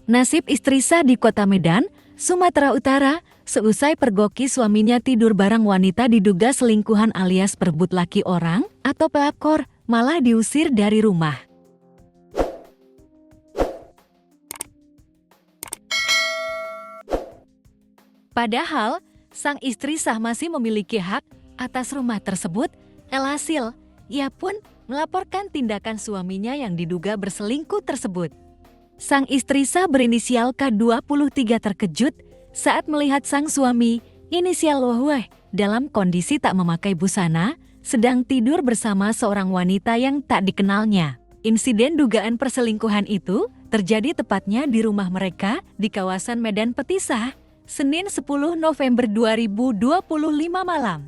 Nasib istri sah di kota Medan, Sumatera Utara, seusai pergoki suaminya tidur bareng wanita diduga selingkuhan alias perebut laki orang atau pelakor, malah diusir dari rumah. Padahal, sang istri sah masih memiliki hak atas rumah tersebut. Alhasil, ia pun melaporkan tindakan suaminya yang diduga berselingkuh tersebut. Sang istri sah berinisial K23 terkejut saat melihat sang suami, inisial WW, dalam kondisi tak memakai busana, sedang tidur bersama seorang wanita yang tak dikenalnya. Insiden dugaan perselingkuhan itu terjadi tepatnya di rumah mereka di kawasan Medan Petisah, Senin 10 November 2025 malam.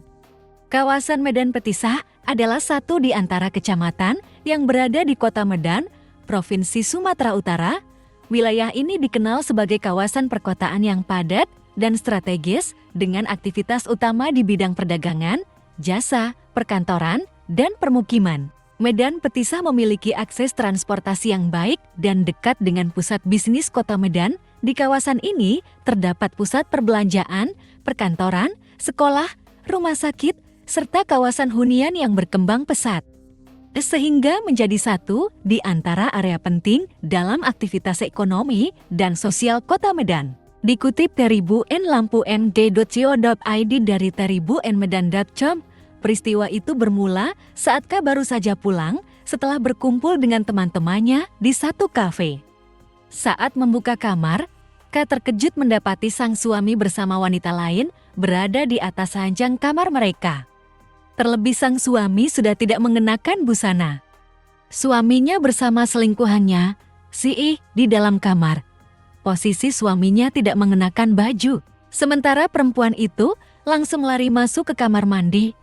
Kawasan Medan Petisah adalah satu di antara kecamatan yang berada di Kota Medan, Provinsi Sumatera Utara. Wilayah ini dikenal sebagai kawasan perkotaan yang padat dan strategis dengan aktivitas utama di bidang perdagangan, jasa, perkantoran, dan permukiman. Medan Petisah memiliki akses transportasi yang baik dan dekat dengan pusat bisnis Kota Medan. Di kawasan ini terdapat pusat perbelanjaan, perkantoran, sekolah, rumah sakit, serta kawasan hunian yang berkembang pesat. Sehingga menjadi satu di antara area penting dalam aktivitas ekonomi dan sosial Kota Medan. Dikutip dari bunlampuND.co.id dari teribunmedan.com, peristiwa itu bermula saat K baru saja pulang setelah berkumpul dengan teman-temannya di satu kafe. Saat membuka kamar, K terkejut mendapati sang suami bersama wanita lain berada di atas ranjang kamar mereka. Terlebih sang suami sudah tidak mengenakan busana. Suaminya bersama selingkuhannya, si I, di dalam kamar. Posisi suaminya tidak mengenakan baju. Sementara perempuan itu langsung lari masuk ke kamar mandi.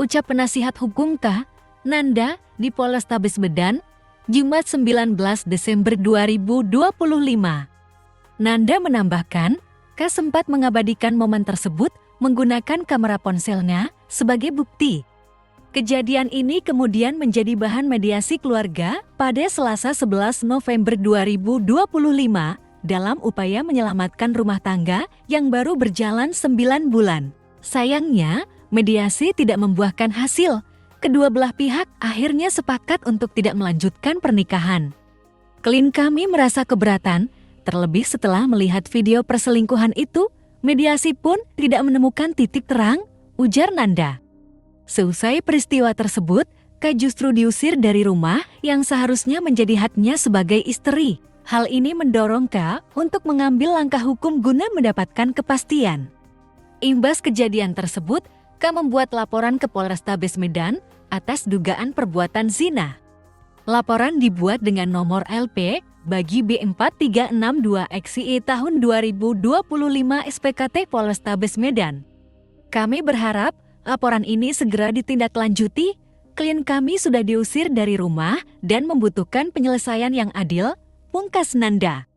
Ucap penasihat hukum K, Nanda, di Polrestabes Medan, Jumat 19 Desember 2025. Nanda menambahkan, K sempat mengabadikan momen tersebut menggunakan kamera ponselnya sebagai bukti. Kejadian ini kemudian menjadi bahan mediasi keluarga pada Selasa 11 November 2025 dalam upaya menyelamatkan rumah tangga yang baru berjalan 9 bulan. Sayangnya, mediasi tidak membuahkan hasil. Kedua belah pihak akhirnya sepakat untuk tidak melanjutkan pernikahan. Klien kami merasa keberatan, terlebih setelah melihat video perselingkuhan itu. Mediasi pun tidak menemukan titik terang, ujar Nanda. Seusai peristiwa tersebut, K justru diusir dari rumah yang seharusnya menjadi haknya sebagai istri. Hal ini mendorong K untuk mengambil langkah hukum guna mendapatkan kepastian. Imbas kejadian tersebut, K membuat laporan ke Polrestabes Medan atas dugaan perbuatan zina. Laporan dibuat dengan nomor LP bagi B4362XIE tahun 2025 SPKT Polrestabes Medan. Kami berharap laporan ini segera ditindaklanjuti. Klien kami sudah diusir dari rumah dan membutuhkan penyelesaian yang adil, pungkas Nanda.